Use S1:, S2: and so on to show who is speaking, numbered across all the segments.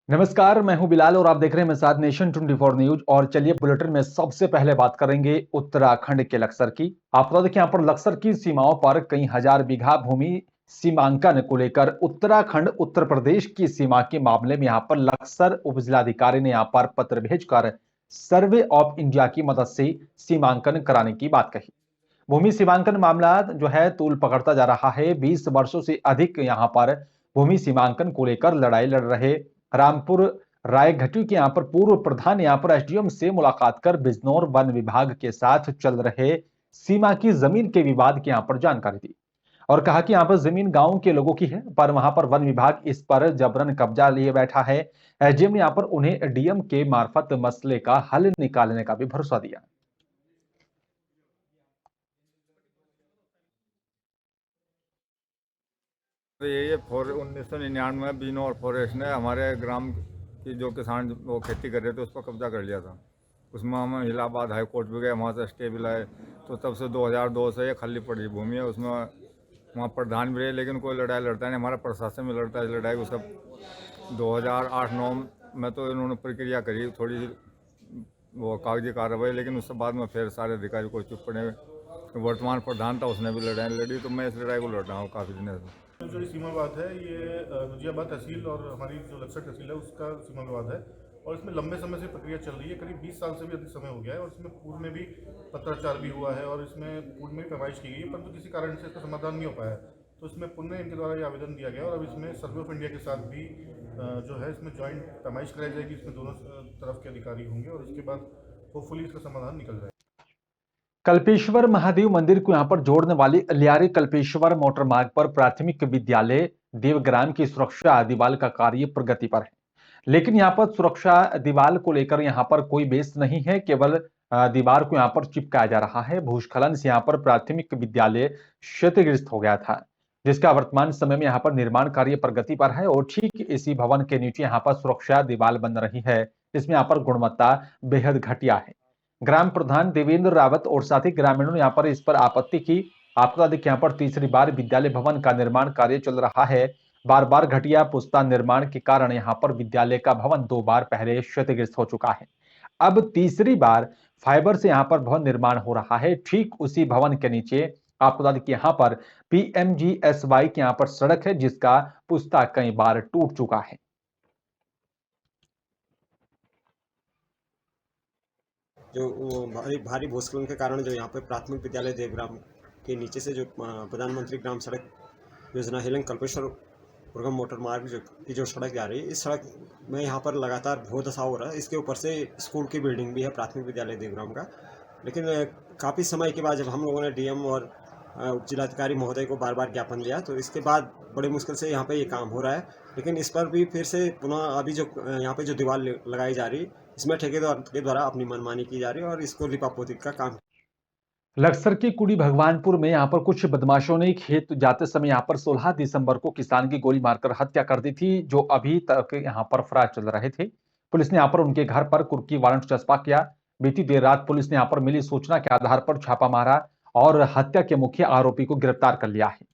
S1: नमस्कार, मैं हूं बिलाल और आप देख रहे हैं मेरे साथ नेशन 24 न्यूज। और चलिए बुलेटिन में सबसे पहले बात करेंगे उत्तराखंड के लक्सर की। आप बता दें कि यहाँ पर लक्सर की सीमाओं पर कई हजार बीघा भूमि सीमांकन को लेकर उत्तराखंड उत्तर प्रदेश की सीमा के मामले में यहाँ पर लक्सर उपजिलाधिकारी ने यहाँ पर पत्र भेजकर सर्वे ऑफ इंडिया की मदद से सीमांकन कराने की बात कही। भूमि सीमांकन मामला जो है तूल पकड़ता जा रहा है। 20 वर्षों से अधिक यहाँ पर भूमि सीमांकन को लेकर लड़ाई लड़ रहे रामपुर रायघाटी के यहाँ पर पूर्व प्रधान यहाँ पर एसडीएम से मुलाकात कर बिजनौर वन विभाग के साथ चल रहे सीमा की जमीन के विवाद की यहाँ पर जानकारी दी और कहा कि यहाँ पर जमीन गांव के लोगों की है, पर वहां पर वन विभाग इस पर जबरन कब्जा लिए बैठा है। एसडीएम ने यहाँ पर उन्हें डीएम के मार्फत मसले का हल निकालने का भी भरोसा दिया।
S2: तो ये 1999 में बिजनौर फॉरेस्ट ने हमारे ग्राम की जो किसान वो खेती कर रहे थे उस पर कब्जा कर लिया था। उसमें हम इलाहाबाद हाई कोर्ट भी गए, वहाँ से स्टे भी लाए। तो तब से 2002 से ये खाली पड़ी भूमि है। उसमें वहाँ प्रधान भी रहे, लेकिन कोई लड़ाई लड़ता नहीं। हमारा प्रशासन में लड़ता है लड़ाई। उसका 2008-9 में तो इन्होंने प्रक्रिया करी थोड़ी वो कागजी कार्रवाई, लेकिन उसके बाद में फिर सारे अधिकारी को चुप पड़े। वर्तमान प्रधान था, उसने भी लड़ाई लड़ी। तो मैं इस लड़ाई को लड़ रहा हूँ काफ़ी दिनों से।
S3: जो सीमा विवाद है ये नजियाबाद तहसील और हमारी जो लक्सर तहसील है उसका सीमा विवाद है और इसमें लंबे समय से प्रक्रिया चल रही है। करीब 20 साल से भी अधिक समय हो गया है और इसमें पूर्व में भी पत्राचार भी हुआ है और इसमें पूर्व में भी पैमाइश की गई है, परंतु किसी कारण से इसका समाधान नहीं हो पाया है। तो इसमें पुनः इनके द्वारा ये आवेदन दिया गया और अब इसमें सर्वे ऑफ इंडिया के साथ भी जो है इसमें ज्वाइंट पैमाइश कराई जाएगी। इसमें दोनों तरफ के अधिकारी होंगे और उसके बाद होपफुली इसका समाधान निकल जाएगा।
S1: कल्पेश्वर महादेव मंदिर को यहां पर जोड़ने वाली लियारी कल्पेश्वर मोटर मार्ग पर प्राथमिक विद्यालय देवग्राम की सुरक्षा दीवार का कार्य प्रगति पर है, लेकिन यहां पर सुरक्षा दीवार को लेकर यहां पर कोई बेस नहीं है। केवल दीवार को यहां पर चिपकाया जा रहा है। भूस्खलन से यहां पर प्राथमिक विद्यालय क्षतिग्रस्त हो गया था, जिसका वर्तमान समय में यहां पर निर्माण कार्य प्रगति पर है और ठीक इसी भवन के नीचे यहां पर सुरक्षा दीवार बन रही है। इसमें यहां पर गुणवत्ता बेहद घटिया है। ग्राम प्रधान देवेंद्र रावत और साथ ही ग्रामीणों ने यहाँ पर इस पर आपत्ति की। आपको बता दें कि यहाँ पर तीसरी बार विद्यालय भवन का निर्माण कार्य चल रहा है। बार बार घटिया पुस्ता निर्माण के कारण यहाँ पर विद्यालय का भवन 2 बार पहले क्षतिग्रस्त हो चुका है। अब तीसरी बार फाइबर से यहाँ पर भवन निर्माण हो रहा है। ठीक उसी भवन के नीचे आपको बता दें कि यहाँ पर पीएमजीएसवाई की यहाँ पर सड़क है, जिसका पुस्ता कई बार टूट चुका है।
S4: जो भारी भूस्खलन के कारण जो यहाँ पे प्राथमिक विद्यालय देवग्राम के नीचे से जो प्रधानमंत्री ग्राम सड़क योजना हेलन कल्पेश्वर उर्गम मोटर मार्ग की जो सड़क जा रही है, इस सड़क में यहाँ पर लगातार भूधसा हो रहा है। इसके ऊपर से स्कूल की बिल्डिंग भी है प्राथमिक विद्यालय देवग्राम का। लेकिन काफ़ी समय के बाद जब हम लोगों ने डीएम और जिलाधिकारी महोदय को बार बार ज्ञापन दिया, तो इसके बाद बड़ी मुश्किल से यहाँ पे ये काम हो रहा है। लेकिन इस पर भी फिर से पुनः अभी जो यहाँ पे जो दीवार लगाई जा रही है, इसमें ठेकेदार के द्वारा अपनी मनमानी की जा रही है और इसको लिपापोती का काम।
S1: लक्सर की कुड़ी भगवानपुर में यहां पर कुछ बदमाशों ने खेत जाते समय यहां पर 16 दिसंबर को किसान की गोली मारकर हत्या कर दी थी, जो अभी तक यहां पर फरार चल रहे थे। पुलिस ने यहां पर उनके घर पर कुर्की वारंट चस्पा किया। बीती देर रात पुलिस ने यहां पर मिली सूचना के आधार पर छापा मारा और हत्या के मुख्य आरोपी को गिरफ्तार कर लिया है।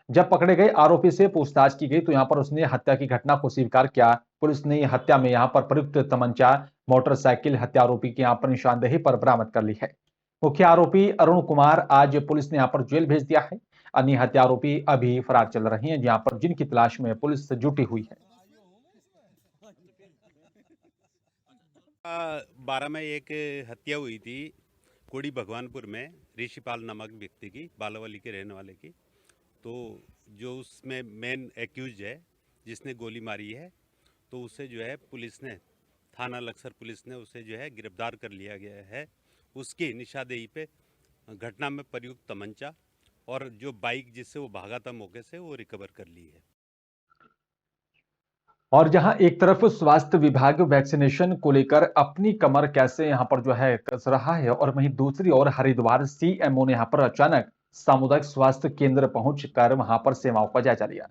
S1: जब पकड़े गए आरोपी से पूछताछ की गई तो यहां पर उसने हत्या की घटना को स्वीकार किया। पुलिस ने हत्या में यहां पर प्रयुक्त तमंचा, मोटरसाइकिल हत्या आरोपी की यहां पर निशानदेही पर बरामद कर ली है। मुख्य आरोपी अरुण कुमार आज पुलिस ने यहां पर जेल भेज दिया है। अन्य हत्या आरोपी अभी फरार चल रहे हैं, जहां पर जिनकी तलाश में पुलिस जुटी हुई है।
S5: 12 में एक हत्या हुई थी कोड़ी भगवानपुर में, ऋषिपाल नामक व्यक्ति की, बालावली के रहने वाले की। तो जो उसमें मेन एक्यूज है जिसने गोली मारी है, तो उसे जो है पुलिस ने, थाना लक्सर पुलिस ने उसे जो है गिरफ्तार कर लिया गया है। उसकी निशानदेही पे घटना में प्रयुक्त तमंचा और जो बाइक जिससे वो भागा था मौके से, वो रिकवर कर ली है।
S1: और जहां एक तरफ स्वास्थ्य विभाग वैक्सीनेशन को लेकर अपनी कमर कैसे यहां पर जो है कस रहा है, और वहीं दूसरी ओर हरिद्वार सीएमओ ने यहां पर अचानक सामुदायिक स्वास्थ्य केंद्र पहुंचकर वहां पर सेवाओं का जायजा लिया।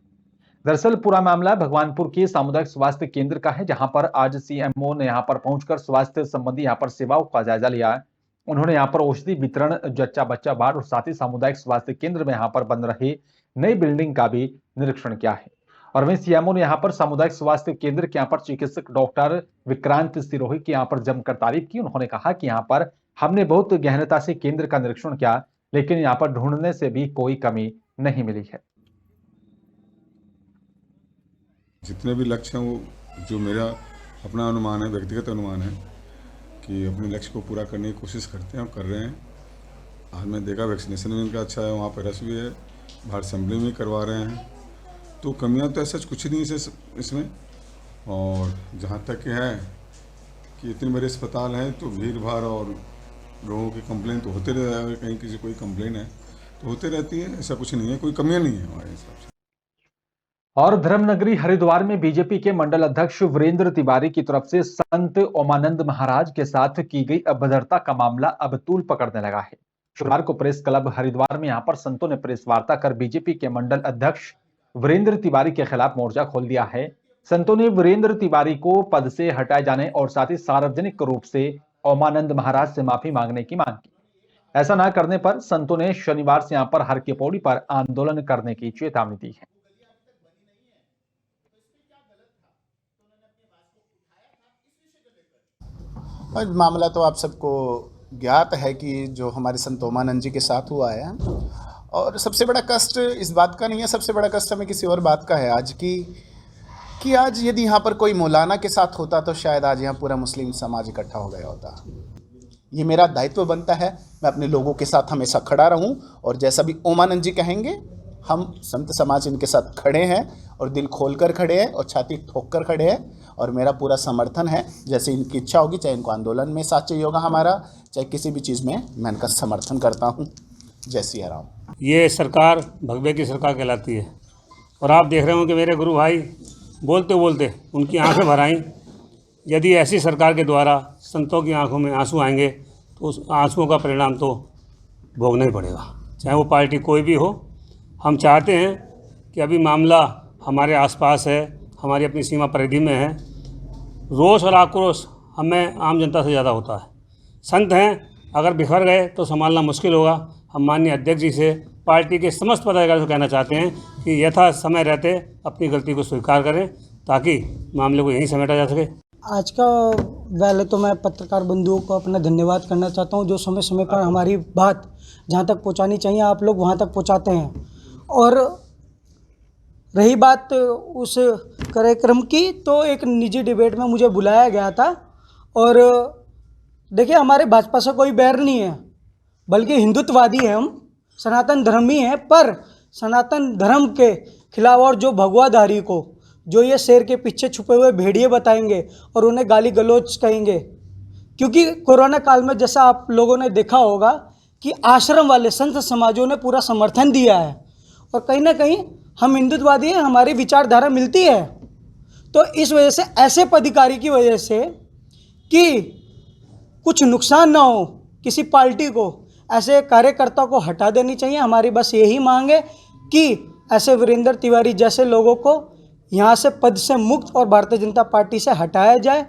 S1: दरअसल पूरा मामला भगवानपुर के सामुदायिक स्वास्थ्य केंद्र का है, जहां पर आज सीएमओ ने यहां पर पहुंचकर स्वास्थ्य संबंधी यहां पर सेवाओं का जायजा लिया। उन्होंने यहां पर औषधि वितरण, जच्चा बच्चा वार्ड और साथ ही सामुदायिक स्वास्थ्य केंद्र में यहां पर बन रही नई बिल्डिंग का भी निरीक्षण किया है। और वहीं सीएमओ ने यहाँ पर सामुदायिक स्वास्थ्य केंद्र के यहाँ पर चिकित्सक डॉक्टर विक्रांत सिरोही की यहाँ पर जमकर तारीफ की। उन्होंने कहा कि यहाँ पर हमने बहुत गहनता से केंद्र का निरीक्षण किया, लेकिन यहाँ पर ढूंढने से भी कोई कमी नहीं मिली है।
S6: जितने भी लक्ष्य हैं वो जो मेरा अपना अनुमान है, व्यक्तिगत अनुमान है कि अपने लक्ष्य को पूरा करने की कोशिश करते हैं और कर रहे हैं। आज मैं देखा वैक्सीनेशन भी इनका अच्छा है, वहाँ पर रस भी है, बाहर असेंबली में करवा रहे हैं, तो कमियां तो ऐसा कुछ नहीं है इसमें। और जहाँ तक है कि इतने बड़े अस्पताल हैं तो भीड़ भाड़ और लोगों की कंप्लेन तो होते रहता है, कहीं किसी कोई कंप्लेन है तो होते रहती है, ऐसा कुछ नहीं है, कोई कमियां नहीं है हमारे हिसाब से।
S1: और धर्मनगरी हरिद्वार में बीजेपी के मंडल अध्यक्ष वीरेंद्र तिवारी की तरफ से संत ओमानंद महाराज के साथ की गई अभद्रता का मामला अब तूल पकड़ने लगा है। शुक्रवार को प्रेस क्लब हरिद्वार में यहां पर संतों ने प्रेस वार्ता कर बीजेपी के मंडल अध्यक्ष वीरेंद्र तिवारी के खिलाफ मोर्चा खोल दिया है। संतों ने वीरेंद्र तिवारी को पद से हटाए जाने और साथ ही सार्वजनिक रूप से ओमानंद महाराज से माफी मांगने की मांग की। ऐसा न करने पर संतों ने शनिवार से यहां पर हर की पौड़ी पर आंदोलन करने की चेतावनी दी है।
S7: और मामला तो आप सबको ज्ञात है कि जो हमारे संत ओमानंद जी के साथ हुआ है, और सबसे बड़ा कष्ट इस बात का नहीं है, सबसे बड़ा कष्ट हमें किसी और बात का है आज कि आज यदि यहाँ पर कोई मौलाना के साथ होता तो शायद आज यहाँ पूरा मुस्लिम समाज इकट्ठा हो गया होता। ये मेरा दायित्व बनता है, मैं अपने लोगों के साथ हमेशा खड़ा रहूं, और जैसा भी ओमानंद जी कहेंगे हम संत समाज इनके साथ खड़े हैं, और दिल खोलकर खड़े हैं और छाती ठोक कर खड़े हैं, और मेरा पूरा समर्थन है। जैसे इनकी इच्छा होगी, चाहे इनको आंदोलन में साथ चाहिए होगा हमारा, चाहे किसी भी चीज़ में, मैं इनका समर्थन करता हूँ। जय सिया राम।
S8: ये सरकार भगवे की सरकार कहलाती है, और आप देख रहे हो कि मेरे गुरु भाई बोलते बोलते उनकी आंखें भर आईं। यदि ऐसी सरकार के द्वारा संतों की आंखों में आंसू आएंगे तो उस आंसुओं का परिणाम तो भोगना ही पड़ेगा, चाहे वो पार्टी कोई भी हो। हम चाहते हैं कि अभी मामला हमारे आसपास है, हमारी अपनी सीमा परिधि में है। रोष और आक्रोश हमें आम जनता से ज़्यादा होता है। संत हैं, अगर बिखर गए तो संभालना मुश्किल होगा। हम माननीय अध्यक्ष जी से, पार्टी के समस्त पदाधिकारियों से कहना चाहते हैं कि यथा समय रहते अपनी गलती को स्वीकार करें, ताकि मामले को यहीं समेटा जा सके।
S9: आज का पहले तो मैं पत्रकार बंधुओं को अपना धन्यवाद करना चाहता हूं, जो समय समय पर हमारी बात जहां तक पहुंचानी चाहिए आप लोग वहां तक पहुंचाते हैं। और रही बात उस कार्यक्रम की, तो एक निजी डिबेट में मुझे बुलाया गया था, और देखिए हमारे भाजपा से कोई बैर नहीं है, बल्कि हिंदुत्ववादी है, हम सनातन धर्मी हैं। पर सनातन धर्म के खिलाफ और जो भगवाधारी को जो ये शेर के पीछे छुपे हुए भेड़िए बताएंगे और उन्हें गाली गलौज कहेंगे, क्योंकि कोरोना काल में जैसा आप लोगों ने देखा होगा कि आश्रम वाले संत समाजों ने पूरा समर्थन दिया है, और कहीं ना कहीं हम हिंदुत्ववादी हैं, हमारी विचारधारा मिलती है। तो इस वजह से ऐसे पदाधिकारी की वजह से कि कुछ नुकसान ना हो किसी पार्टी को, ऐसे कार्यकर्ता को हटा देनी चाहिए। हमारी बस यही मांग है कि ऐसे वीरेंद्र तिवारी जैसे लोगों को यहाँ से पद से मुक्त और भारतीय जनता पार्टी से हटाया जाए।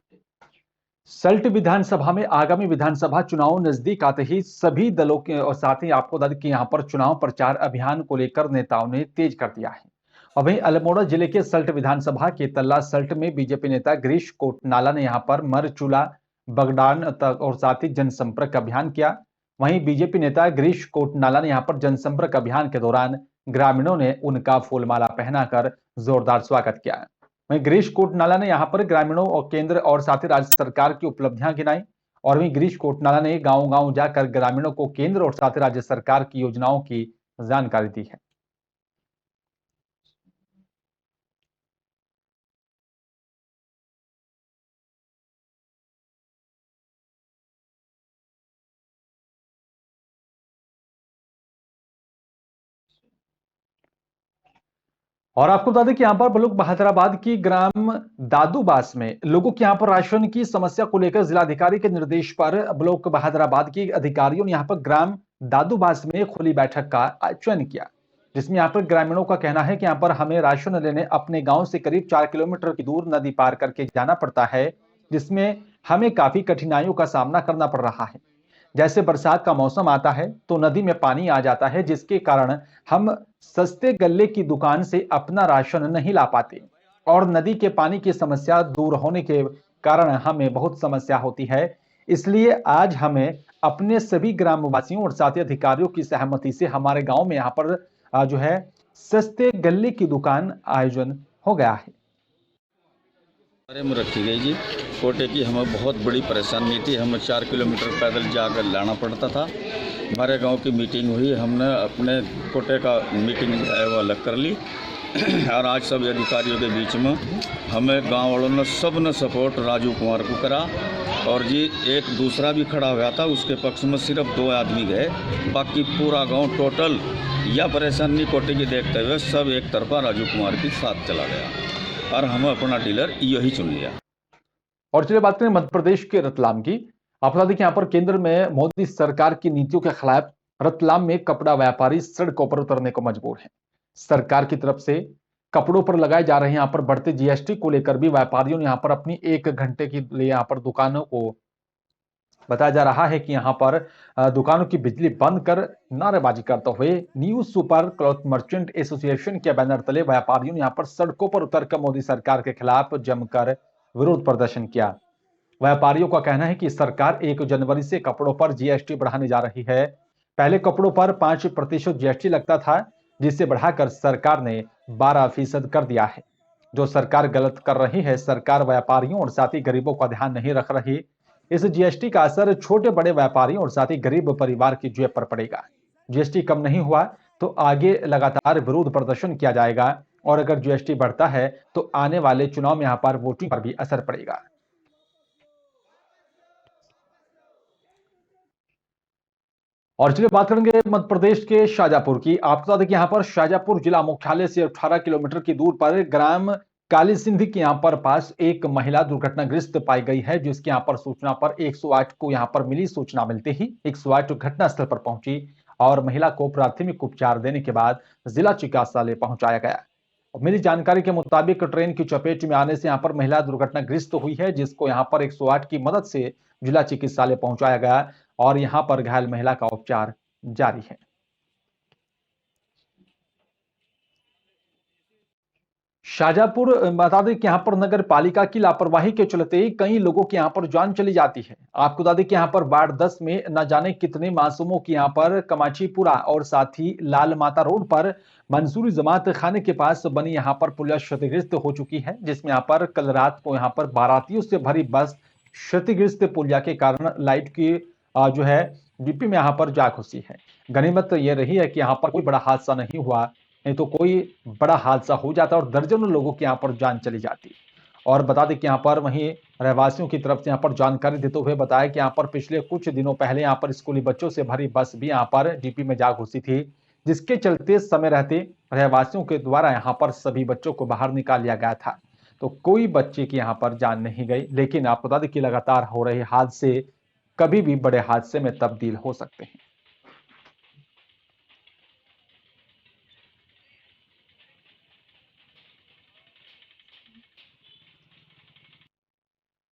S1: सल्ट विधानसभा में आगामी विधानसभा चुनाव नजदीक आते ही सभी दलों के और साथ ही आपको बता दें कि यहाँ पर चुनाव प्रचार अभियान को लेकर नेताओं ने तेज कर दिया है। और वहीं अल्मोड़ा जिले के सल्ट विधानसभा के तल्ला सल्ट में बीजेपी नेता गिरीश कोटनाला ने यहाँ पर मरचूला बगडान और साथ ही जनसंपर्क अभियान किया। वहीं बीजेपी नेता गिरीश कोटनाला ने यहाँ पर जनसंपर्क अभियान के दौरान ग्रामीणों ने उनका फूलमाला पहनाकर जोरदार स्वागत किया। वहीं गिरीश कोटनाला ने यहाँ पर ग्रामीणों और केंद्र और साथ ही राज्य सरकार की उपलब्धियां गिनाई। और वहीं गिरीश कोटनाला ने गांव-गांव जाकर ग्रामीणों को केंद्र और साथ ही राज्य सरकार की योजनाओं की जानकारी दी है। और आपको बता दें कि यहाँ पर ब्लॉक बहादुराबाद की ग्राम दादूबास में लोगों के यहाँ पर राशन की समस्या को लेकर जिलाधिकारी के निर्देश पर ब्लॉक बहादुराबाद के अधिकारियों ने यहाँ पर ग्राम दादूबास में खुली बैठक का चयन किया, जिसमें यहाँ पर ग्रामीणों का कहना है कि यहाँ पर हमें राशन लेने अपने गांव से करीब 4 किलोमीटर की दूर नदी पार करके जाना पड़ता है, जिसमें हमें काफी कठिनाइयों का सामना करना पड़ रहा है। जैसे बरसात का मौसम आता है तो नदी में पानी आ जाता है, जिसके कारण हम सस्ते गल्ले की दुकान से अपना राशन नहीं ला पाते और नदी के पानी की समस्या दूर होने के कारण हमें बहुत समस्या होती है। इसलिए आज हमें अपने सभी ग्रामवासियों और साथी अधिकारियों की सहमति से हमारे गांव में यहाँ पर जो है सस्ते गल्ले की दुकान आयोजन हो गया है।
S10: बारे में रखी गई जी। कोटे की हमें बहुत बड़ी परेशानी थी, हमें 4 किलोमीटर पैदल जाकर लाना पड़ता था। हमारे गांव की मीटिंग हुई, हमने अपने कोटे का मीटिंग वो अलग कर ली और आज सभी अधिकारियों के बीच में हमें गांव वालों ने सब ने सपोर्ट राजू कुमार को करा और जी एक दूसरा भी खड़ा हुआ था, उसके पक्ष में सिर्फ 2 आदमी गए, बाकी पूरा गांव टोटल या परेशानी कोटे की देखते हुए सब एक तरफा राजू कुमार के साथ चला गया और हम अपना डीलर यही चुन लिया।
S1: और चलिए बात करें मध्य प्रदेश के रतलाम की। आप बता दें कि यहाँ पर केंद्र में मोदी सरकार की नीतियों के खिलाफ रतलाम में कपड़ा व्यापारी सड़कों पर उतरने को मजबूर हैं। सरकार की तरफ से कपड़ों पर लगाए जा रहे यहाँ पर बढ़ते जीएसटी को लेकर भी व्यापारियों ने यहाँ पर अपनी 1 घंटे के लिए यहाँ पर दुकानों को बताया जा रहा है कि यहाँ पर दुकानों की बिजली बंद कर नारेबाजी करते हुए new super cloth merchant association के बैनर तले व्यापारियों ने यहाँ पर सड़कों पर उतरकर मोदी सरकार के खिलाफ जमकर विरोध प्रदर्शन किया। व्यापारियों का कहना है कि सरकार 1 जनवरी से कपड़ों पर जीएसटी बढ़ाने जा रही है। पहले कपड़ों पर 5% जीएसटी लगता था, जिसे बढ़ाकर सरकार ने 12% कर दिया है। जो सरकार गलत कर रही है, सरकार व्यापारियों और साथ ही गरीबों का ध्यान नहीं रख रही। इस जीएसटी का असर छोटे बड़े व्यापारियों और साथ ही गरीब परिवार की जेब पर पड़ेगा। जीएसटी कम नहीं हुआ तो आगे लगातार विरोध प्रदर्शन किया जाएगा और अगर जीएसटी बढ़ता है तो आने वाले चुनाव में यहाँ पर वोटिंग पर भी असर पड़ेगा। और चलिए बात करेंगे मध्य प्रदेश के शाजापुर की। आपको बता दें कि यहाँ पर शाजापुर जिला मुख्यालय से 18 किलोमीटर की दूर पर ग्राम काली सिंधी के यहाँ पर पास एक महिला दुर्घटनाग्रस्त पाई गई है, जिसके यहाँ पर सूचना पर 108 को यहाँ पर मिली। सूचना मिलते ही 108 घटनास्थल पर पहुंची और महिला को प्राथमिक उपचार देने के बाद जिला चिकित्सालय पहुंचाया गया। मिली जानकारी के मुताबिक ट्रेन की चपेट में आने से यहाँ पर महिला दुर्घटनाग्रस्त हुई है, जिसको यहाँ पर 108 की मदद से जिला चिकित्सालय पहुंचाया गया और यहाँ पर घायल महिला का उपचार जारी है। शाजापुर बता दें कि यहाँ पर नगर पालिका की लापरवाही के चलते कई लोगों की यहाँ पर जान चली जाती है। आपको बता दें कि यहाँ पर वार्ड 10 में न जाने कितने मासूमों की यहाँ पर कमाचीपुरा और साथ ही लाल माता रोड पर मंसूरी जमात खाने के पास बनी यहाँ पर पुलिया क्षतिग्रस्त हो चुकी है, जिसमें यहाँ पर कल रात को यहाँ पर बारातियों से भरी बस क्षतिग्रस्त पुलिया के कारण लाइट की जो है डीपी में यहाँ पर जा घुसी है। गनीमत यह रही है कि यहाँ पर कोई बड़ा हादसा नहीं हुआ, नहीं तो कोई बड़ा हादसा हो जाता और दर्जनों लोगों की यहाँ पर जान चली जाती। और बता दें कि यहाँ पर वहीं रहवासियों की तरफ से यहाँ पर जानकारी देते हुए बताया कि यहाँ पर पिछले कुछ दिनों पहले यहाँ पर स्कूली बच्चों से भरी बस भी यहाँ पर डीपी में जा घुसी थी, जिसके चलते समय रहते रहवासियों के द्वारा यहाँ पर सभी बच्चों को बाहर निकाल लिया गया था। तो कोई बच्चे की यहाँ पर जान नहीं गई, लेकिन आपको बता दें कि लगातार हो रहे हादसे कभी भी बड़े हादसे में तब्दील हो सकते हैं।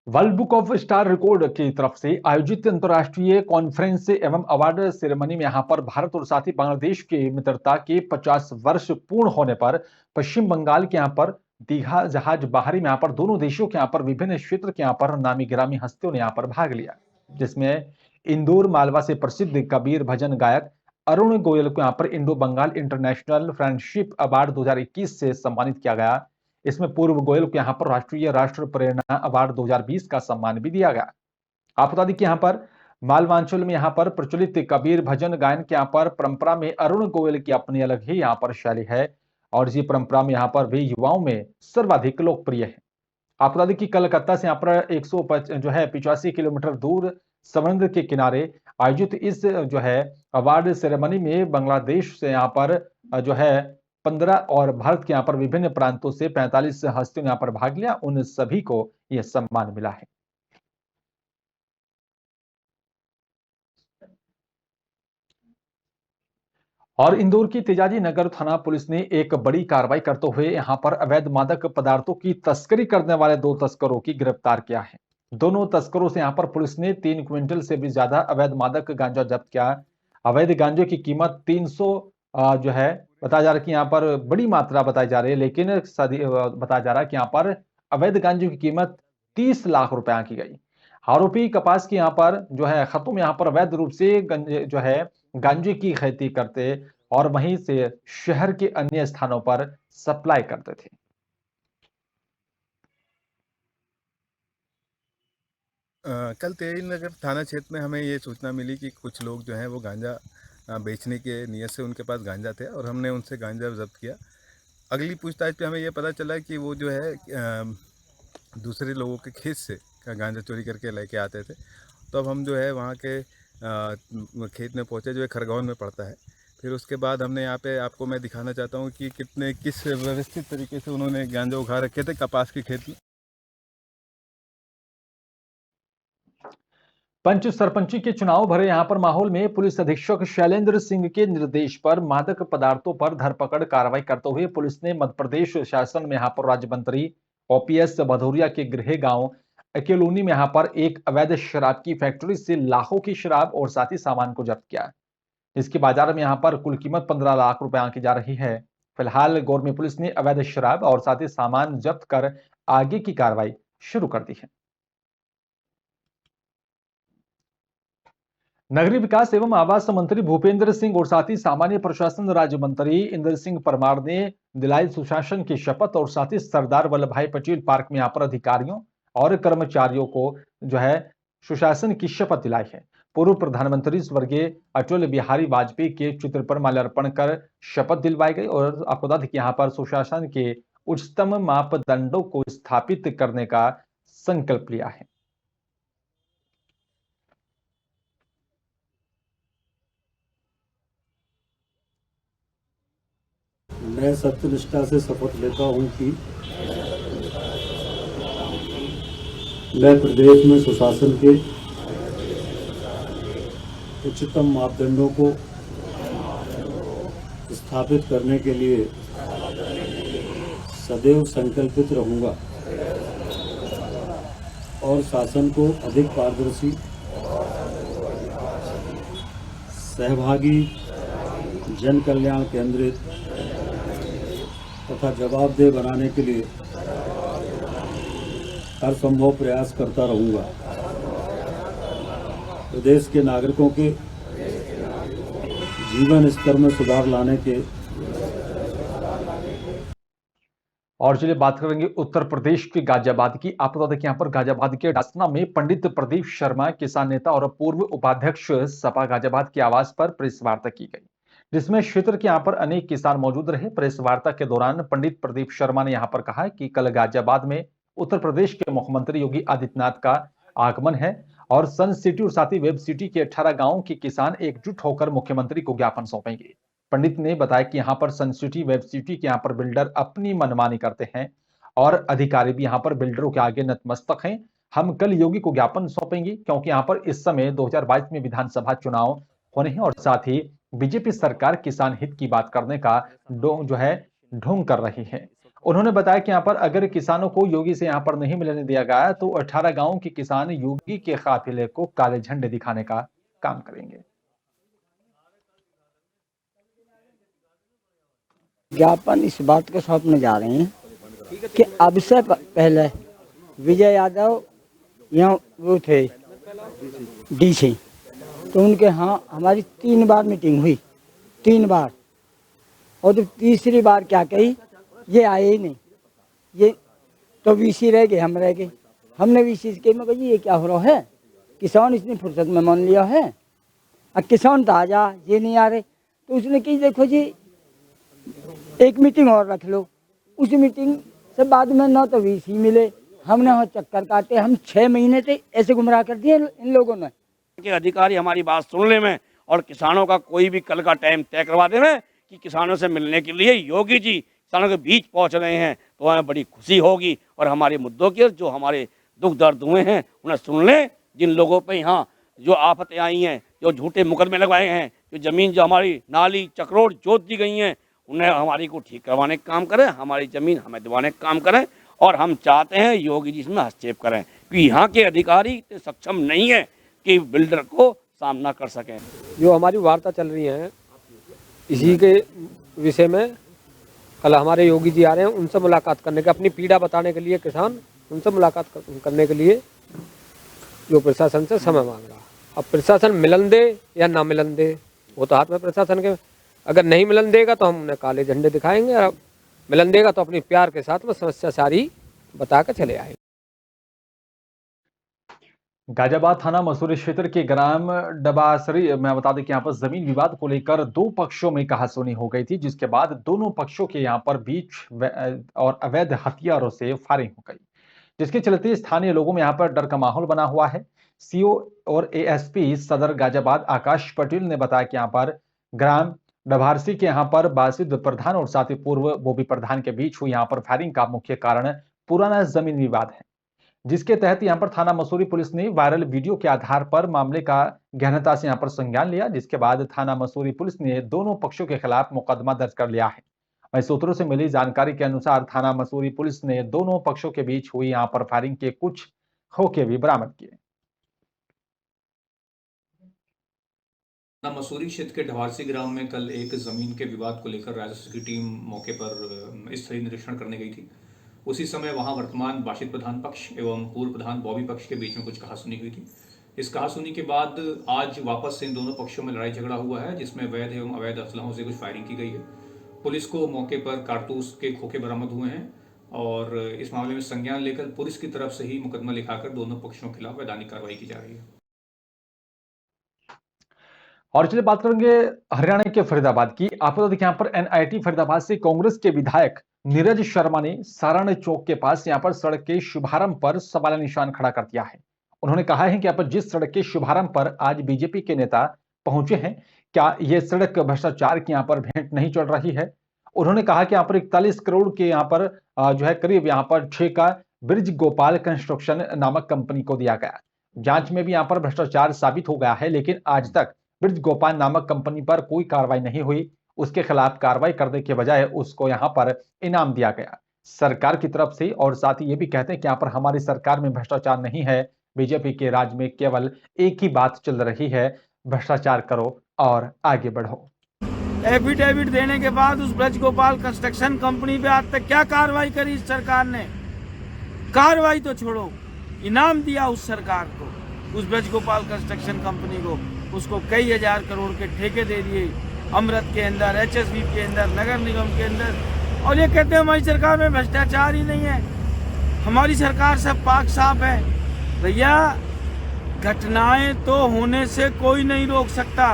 S1: World book of star record की तरफ से आयोजित अंतर्राष्ट्रीय कॉन्फ्रेंस एवं अवार्ड सेरेमनी में यहाँ पर भारत और साथ ही बांग्लादेश की मित्रता के 50 वर्ष पूर्ण होने पर पश्चिम बंगाल के यहाँ पर दीघा जहाज बाहरी में यहाँ पर दोनों देशों के यहाँ पर विभिन्न क्षेत्र के यहाँ पर नामी गिरामी हस्तियों ने यहाँ पर भाग लिया, जिसमें इंदौर मालवा से प्रसिद्ध कबीर भजन गायक अरुण गोयल को यहाँ पर Indo Bengal international friendship award 2021 से सम्मानित किया गया। इसमें पूर्व गोयल को यहाँ पर राष्ट्रीय राष्ट्र प्रेरणा अवार्ड 2020 का सम्मान भी दिया गया। आप बता दें कि यहाँ पर मालवांचल में यहाँ पर प्रचलित कबीर भजन गायन के यहाँ पर परंपरा में अरुण गोयल की अपनी अलग ही यहाँ पर शैली है और इसी परंपरा में यहाँ पर भी युवाओं में सर्वाधिक लोकप्रिय है। आप बता दें कि कलकत्ता से यहाँ पर 185 किलोमीटर दूर समुद्र के किनारे आयोजित इस जो है अवार्ड सेरेमनी में बांग्लादेश से यहाँ पर जो है 15 और भारत के यहाँ पर विभिन्न प्रांतों से 45 हस्तियों ने यहाँ पर भाग लिया। उन सभी को यह सम्मान मिला है। और इंदौर की तेजाजी नगर थाना पुलिस ने एक बड़ी कार्रवाई करते हुए यहां पर अवैध मादक पदार्थों की तस्करी करने वाले 2 तस्करों की गिरफ्तार किया है। दोनों तस्करों से यहाँ पर पुलिस ने 3 क्विंटल से भी ज्यादा अवैध मादक गांजा जब्त किया। अवैध गांजे की कीमत 300 जो है बताया जा रहा है कि यहाँ पर बड़ी मात्रा बताई जा रही है, लेकिन बताया जा रहा है कि यहाँ पर अवैध गांजे की कीमत 30 लाख रुपए आंकी गई। आरोपी कपास की यहाँ पर जो है खतों में यहाँ पर अवैध रूप से जो है गांजे की खेती करते और वहीं से शहर के अन्य स्थानों पर सप्लाई करते थे।
S11: कल तेरी नगर थाना क्षेत्र में हमें ये सूचना मिली कि कुछ लोग जो हैं वो गांजा बेचने के नियत से उनके पास गांजा थे और हमने उनसे गांजा जब्त किया। अगली पूछताछ पे हमें ये पता चला कि वो जो है दूसरे लोगों के खेत से गांजा चोरी करके लेके आते थे। तो अब हम जो है वहाँ के खेत में पहुँचे जो है खरगोन में पड़ता है। फिर उसके बाद हमने यहाँ पे आपको मैं दिखाना चाहता हूँ कि किस व्यवस्थित तरीके से उन्होंने गांजा उठा रखे थे कपास के खेत में।
S1: पंच सरपंची के चुनाव भरे यहां पर माहौल में पुलिस अधीक्षक शैलेंद्र सिंह के निर्देश पर मादक पदार्थों पर धरपकड़ कार्रवाई करते हुए पुलिस ने मध्य प्रदेश शासन में यहां पर राज्य मंत्री ओपीएस भदौरिया के गृह गांव अकेलोनी में यहां पर एक अवैध शराब की फैक्ट्री से लाखों की शराब और साथ ही सामान को जब्त किया। इसकी बाजार में यहां पर कुल कीमत 15 लाख रुपए आंकी जा रही है। फिलहाल गोरमी पुलिस ने अवैध शराब और साथ ही सामान जब्त कर आगे की कार्रवाई शुरू कर दी है। नगरीय विकास एवं आवास मंत्री भूपेंद्र सिंह और साथ ही सामान्य प्रशासन राज्य मंत्री इंद्र सिंह परमार ने दिलाई सुशासन की शपथ और साथ ही सरदार वल्लभ भाई पटेल पार्क में यहाँ पर अधिकारियों और कर्मचारियों को जो है सुशासन की शपथ दिलाई है। पूर्व प्रधानमंत्री स्वर्गीय अटल बिहारी वाजपेयी के चित्र पर माल्यार्पण कर शपथ दिलवाई गई और आपको बता दें कि यहाँ पर सुशासन के उच्चतम मापदंडों को स्थापित करने का संकल्प लिया है।
S12: मैं सत्यनिष्ठा से शपथ लेता हूं कि मैं प्रदेश में सुशासन के उच्चतम मापदंडों को स्थापित करने के लिए सदैव संकल्पित रहूंगा और शासन को अधिक पारदर्शी, सहभागी, जन कल्याण केंद्रित तथा जवाबदेह बनाने के लिए हर संभव प्रयास करता रहूंगा। प्रदेश के नागरिकों के जीवन स्तर में सुधार लाने के
S1: और चलिए बात करेंगे उत्तर प्रदेश के गाजियाबाद की। आपको बता दें कि यहाँ पर गाजियाबाद के डासना में पंडित प्रदीप शर्मा किसान नेता और पूर्व उपाध्यक्ष सपा गाजियाबाद के आवास पर प्रेस वार्ता की गई, जिसमें क्षेत्र के यहाँ पर अनेक किसान मौजूद रहे। प्रेस वार्ता के दौरान पंडित प्रदीप शर्मा ने यहाँ पर कहा कि कल गाजियाबाद में उत्तर प्रदेश के मुख्यमंत्री योगी आदित्यनाथ का आगमन है और सन सिटी और साथ ही वेब सिटी के 18 गांवों के किसान एकजुट होकर मुख्यमंत्री को ज्ञापन सौंपेंगे। पंडित ने बताया कि यहाँ पर सन सिटी वेब सिटी के यहाँ पर बिल्डर अपनी मनमानी करते हैं और अधिकारी भी यहाँ पर बिल्डरों के आगे नतमस्तक हैं। हम कल योगी को ज्ञापन सौंपेंगे क्योंकि यहाँ पर इस समय 2022 में विधानसभा चुनाव होने हैं और साथ ही बीजेपी सरकार किसान हित की बात करने का जो है ढोंग कर रही है। उन्होंने बताया कि यहाँ पर अगर किसानों को योगी से यहाँ पर नहीं मिलने दिया गया तो 18 गांवों के किसान योगी के काफिले को काले झंडे दिखाने का काम करेंगे।
S13: ज्ञापन इस बात को सौंपने जा रहे हैं कि अब से पहले विजय यादव यहाँ वो थे डीसी, तो उनके यहाँ हमारी 3 बार मीटिंग हुई, 3 बार, और तो तीसरी बार क्या कही, ये आए ही नहीं, ये तो वीसी रह गए, हम रह गए। हमने वीसी के मैं कही ये क्या हो रहा है, किसान इतनी फुर्सत में मान लिया है, अब किसान तो आ जा, ये नहीं आ रहे। तो उसने कही देखो जी एक मीटिंग और रख लो। उस मीटिंग से बाद में ना तो वीसी मिले, हमने वहाँ चक्कर काटे, हम 6 महीने से ऐसे गुमराह कर दिए इन लोगों ने।
S14: कि अधिकारी हमारी बात सुन ले में और किसानों का कोई भी कल का टाइम तय करवा दे में कि किसानों से मिलने के लिए योगी जी किसानों के बीच पहुंच रहे हैं, तो हमें बड़ी खुशी होगी और हमारे मुद्दों के जो हमारे दुख दर्द हुए हैं उन्हें सुन लें। जिन लोगों पे यहाँ जो आफतें आई हैं, जो झूठे मुकदमे लगवाए हैं, जो ज़मीन जो हमारी नाली चक्रोड़ जोत दी गई हैं, उन्हें हमारी को ठीक करवाने का काम करें, हमारी ज़मीन हमें दिवाने का काम करें। और हम चाहते हैं योगी जी इसमें हस्तक्षेप करें कि यहाँ के अधिकारी इतने सक्षम नहीं है कि बिल्डर को सामना कर सकें।
S15: जो हमारी वार्ता चल रही है इसी के विषय में कल हमारे योगी जी आ रहे हैं, उनसे मुलाकात करने के, अपनी पीड़ा बताने के लिए किसान उनसे मुलाकात करने के लिए जो प्रशासन से समय मांग रहा। अब प्रशासन मिलन दे या ना मिलन दे वो तो हाथ में प्रशासन के। अगर नहीं मिलन देगा तो हम उन्हें काले झंडे दिखाएंगे, और मिलन देगा तो अपनी प्यार के साथ में समस्या सारी बता कर चले आएंगे।
S1: गाजियाबाद थाना मसूरी क्षेत्र के ग्राम डबासरी मैं बता दें कि यहाँ पर जमीन विवाद को लेकर दो पक्षों में कहासुनी हो गई थी, जिसके बाद दोनों पक्षों के यहाँ पर बीच और अवैध हथियारों से फायरिंग हो गई, जिसके चलते स्थानीय लोगों में यहाँ पर डर का माहौल बना हुआ है। सीओ और एएसपी सदर गाजियाबाद आकाश पटेल ने बताया कि यहाँ पर ग्राम डभारसी के यहाँ पर बासिद प्रधान और साथ ही पूर्व बोबी प्रधान के बीच हुई यहाँ पर फायरिंग का मुख्य कारण पुराना जमीन विवाद है, जिसके तहत यहाँ पर थाना मसूरी पुलिस ने वायरल वीडियो के आधार पर मामले का गहनता से यहाँ पर संज्ञान लिया, जिसके बाद थाना मसूरी पुलिस ने दोनों पक्षों के खिलाफ मुकदमा दर्ज कर लिया है। वहीं सूत्रों से मिली जानकारी के अनुसार थाना मसूरी पुलिस ने दोनों पक्षों के बीच हुई यहाँ पर फायरिंग के कुछ खोखे भी बरामद किए।
S16: मसूरी क्षेत्र के ढवारसी ग्राम में कल एक जमीन के विवाद को लेकर राजस्व की टीम मौके पर स्थलीय निरीक्षण करने गई थी। उसी समय वहां वर्तमान बाशिद प्रधान पक्ष एवं पूर्व प्रधान बॉबी पक्ष के बीच में कुछ कहासुनी हुई थी। इस कहासुनी के बाद आज वापस से इन दोनों पक्षों में लड़ाई झगड़ा हुआ है, जिसमें वैध एवं अवैध असलहों से कुछ फायरिंग की गई है। पुलिस को मौके पर कारतूस के खोखे बरामद हुए हैं और इस मामले में संज्ञान लेकर पुलिस की तरफ से ही मुकदमा लिखाकर दोनों पक्षों के खिलाफ वैधानिक कार्रवाई की जा रही है।
S1: और चलिए बात करेंगे हरियाणा के फरीदाबाद की। आपको बता दें कि यहाँ पर एनआईटी फरीदाबाद से कांग्रेस के विधायक नीरज शर्मा ने सारण चौक के पास यहाँ पर सड़क के शुभारंभ पर सवाल निशान खड़ा कर दिया है। उन्होंने कहा है कि यहाँ पर जिस सड़क के शुभारंभ पर आज बीजेपी के नेता पहुंचे हैं, क्या यह सड़क भ्रष्टाचार की यहाँ पर भेंट नहीं चल रही है। उन्होंने कहा कि यहाँ पर 41 करोड़ के यहाँ पर जो है करीब यहाँ पर 6 का ब्रिज गोपाल कंस्ट्रक्शन नामक कंपनी को दिया गया। जांच में भी यहाँ पर भ्रष्टाचार साबित हो गया है, लेकिन आज तक ब्रिज गोपाल नामक कंपनी पर कोई कार्रवाई नहीं हुई। उसके खिलाफ कार्रवाई करने के बजाय उसको यहाँ पर इनाम दिया गया सरकार की तरफ से। और साथ ही ये भी कहते हैं कि यहाँ पर हमारी सरकार में भ्रष्टाचार नहीं है, बीजेपी के राज में केवल एक ही बात चल रही है, भ्रष्टाचार करो और आगे बढ़ो।
S17: एफिडेविट देने के बाद उस ब्रज गोपाल कंस्ट्रक्शन कंपनी पे आज तक क्या कार्रवाई करी इस सरकार ने? कार्रवाई तो छोड़ो, इनाम दिया उस सरकार को, उस ब्रज गोपाल कंस्ट्रक्शन कंपनी को। उसको कई हजार करोड़ के ठेके दे दिए, अमृत के अंदर, एचएसबी के अंदर, नगर निगम के अंदर, और ये कहते हैं हमारी सरकार में भ्रष्टाचार ही नहीं है, हमारी सरकार सब पाक साफ है। भैया, घटनाएं तो होने से कोई नहीं रोक सकता।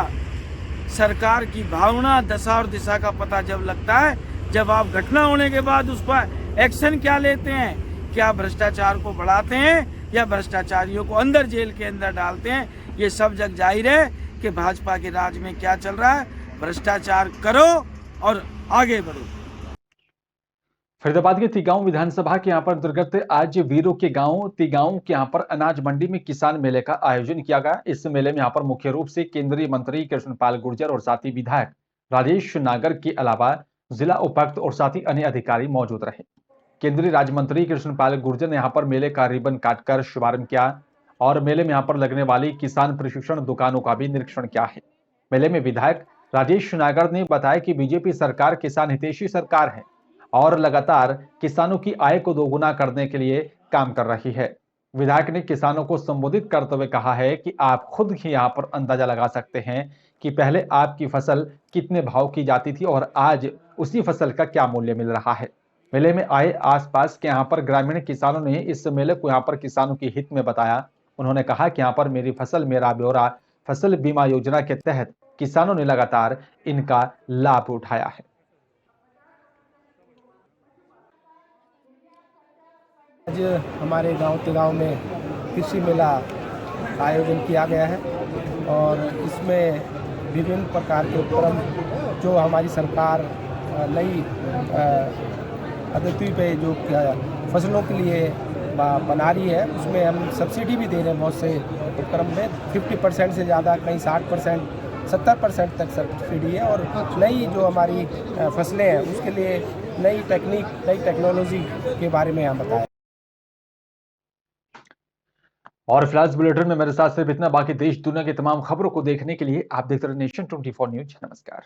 S17: सरकार की भावना, दशा और दिशा का पता जब लगता है, जब आप घटना होने के बाद उस पर एक्शन क्या लेते हैं, क्या भ्रष्टाचार को बढ़ाते हैं या भ्रष्टाचारियों को अंदर जेल के अंदर डालते हैं, ये सब जग जाहिर है कि भाजपा के राज में क्या चल रहा है। भ्रष्टाचार करो और आगे बढ़ो।
S1: फरीदाबाद के तिगांव विधानसभा के यहाँ पर अंतर्गत आज वीरों के गांव तिगांव के यहाँ पर अनाज मंडी में किसान मेले का आयोजन किया गया। इस मेले में यहाँ पर मुख्य रूप से केंद्रीय मंत्री कृष्णपाल गुर्जर और साथ ही विधायक राजेश नागर के अलावा जिला उपायुक्त और साथ ही अन्य अधिकारी मौजूद रहे। केंद्रीय राज्य मंत्री कृष्णपाल गुर्जर ने यहाँ पर मेले का रिबन काटकर शुभारंभ किया और मेले में यहाँ पर लगने वाली किसान प्रशिक्षण दुकानों का भी निरीक्षण किया है। मेले में विधायक राजेश नागर ने बताया कि बीजेपी सरकार किसान हितैषी सरकार है और लगातार किसानों की आय को दोगुना करने के लिए काम कर रही है। विधायक ने किसानों को संबोधित करते हुए कहा है कि आप खुद ही यहाँ पर अंदाजा लगा सकते हैं कि पहले आपकी फसल कितने भाव की जाती थी और आज उसी फसल का क्या मूल्य मिल रहा है। मेले में आए आसपास के यहाँ पर ग्रामीण किसानों ने इस मेले को यहाँ पर किसानों के हित में बताया। उन्होंने कहा कि यहाँ पर मेरी फसल मेरा ब्यौरा फसल बीमा योजना के तहत किसानों ने लगातार इनका लाभ उठाया है।
S18: आज हमारे गांव तिगांव में कृषि मेला का आयोजन किया गया है और इसमें विभिन्न प्रकार के उपक्रम जो हमारी सरकार नई पद्धति पे जो फसलों के लिए बना रही है, उसमें हम सब्सिडी भी दे रहे हैं। बहुत से उपक्रम में 50% से ज़्यादा, कहीं 60%, 70% तक सब्सिडी है। और नई जो हमारी फसलें हैं उसके लिए नई टेक्निक, नई टेक्नोलॉजी के बारे में हम बताएं।
S1: और फिलहाल बुलेटिन में मेरे साथ सिर्फ इतना। बाकी देश दुनिया की तमाम खबरों को देखने के लिए आप देखते रहे नेशन 24 न्यूज। नमस्कार।